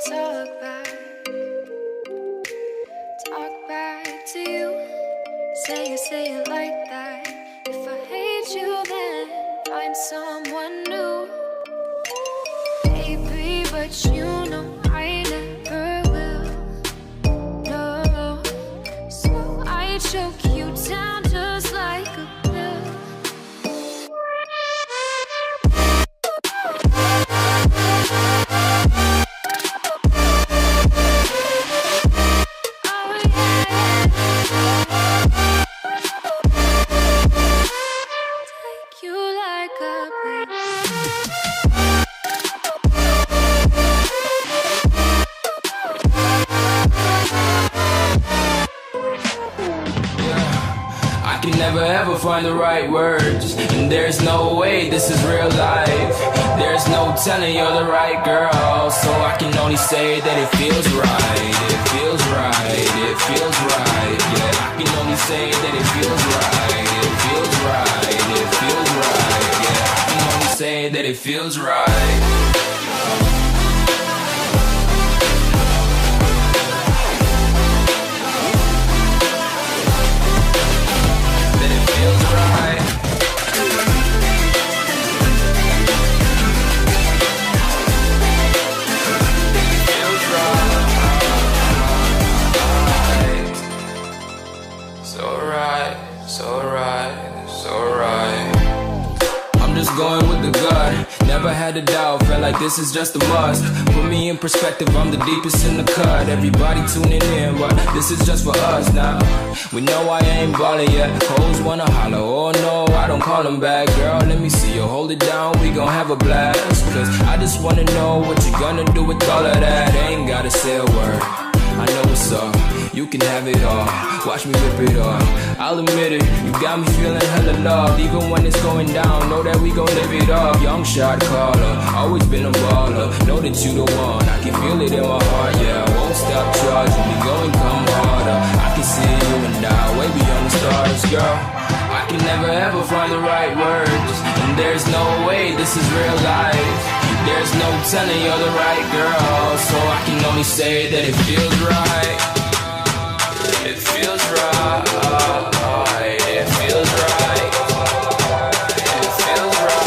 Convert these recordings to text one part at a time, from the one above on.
talk back to you. Say it like that. If I hate you, then find someone new. Baby, but you know I never will. No, so I choke you down just like a pill. Never ever find the right words, and there's no way this is real life. There's no telling you're the right girl, so I can only say that it feels right. It feels right, it feels right. Yeah, I can only say that it feels right. It feels right, it feels right. Yeah, I can only say that it feels right. Feels right. Feels right. So right, so right, so right. I'm just going with the gut. Never had a doubt, felt like this is just a must. Put me in perspective, I'm the deepest in the cut. Everybody tuning in, but this is just for us now. We know I ain't ballin' yet. Hoes wanna holler, oh no, I don't call them back. Girl, let me see you hold it down, we gon' have a blast. Cause I just wanna know what you gonna do with all of that. Ain't gotta say a word, I know what's up. You can have it all, watch me rip it off. I'll admit it, you got me feeling hella loved. Even when it's going down, know that we gon' live it up. Young shot caller, always been a baller. Know that you the one, I can feel it in my heart. Yeah, I won't stop charging me, go and come harder. I can see you and I, way beyond the stars, girl. I can never ever find the right words, and there's no way this is real life. There's no telling you're the right girl, so I can only say that it feels right. It feels right. It feels right. It feels right.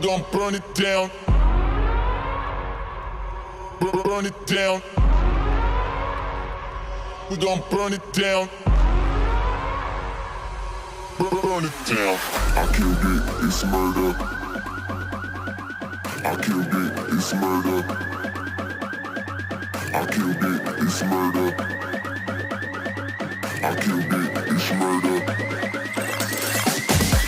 gon' burn it down. Burn it down. We gon' burn it down. Burn it down. I killed it, it's murder. I killed it, it's murder. I killed it, it's murder. I killed it, it's murder.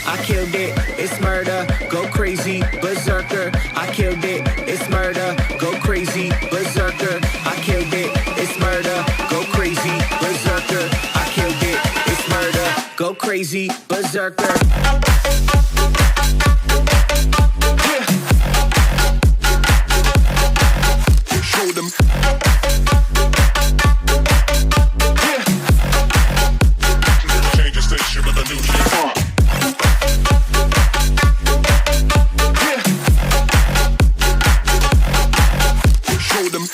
I killed it, it's murder, go crazy, berserker. I killed it, it's murder, go crazy, berserker. I killed it, it's murder, go crazy, berserker. I killed it, it's murder, go crazy, berserker. Show them. Change the station with a new shit. Show them.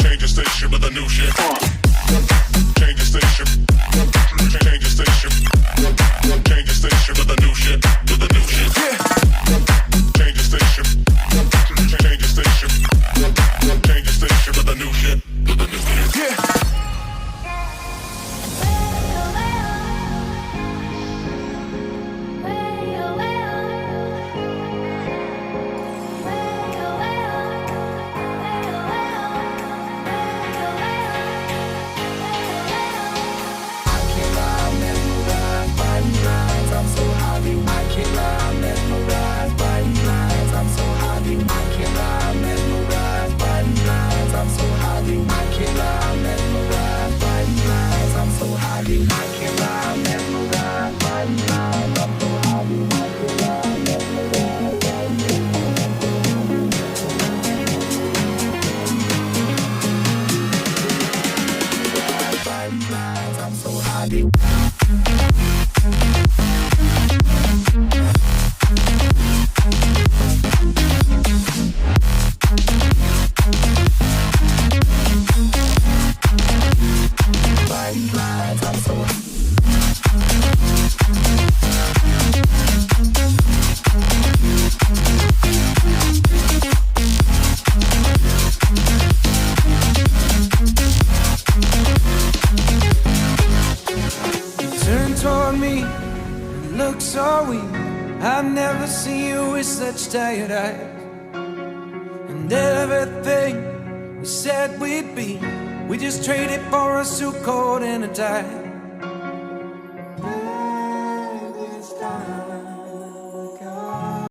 Change the station with a new shit. Change the station. Change the station. see you with such tired eyes. And everything we said we'd be, we just traded for a suit coat and a tie.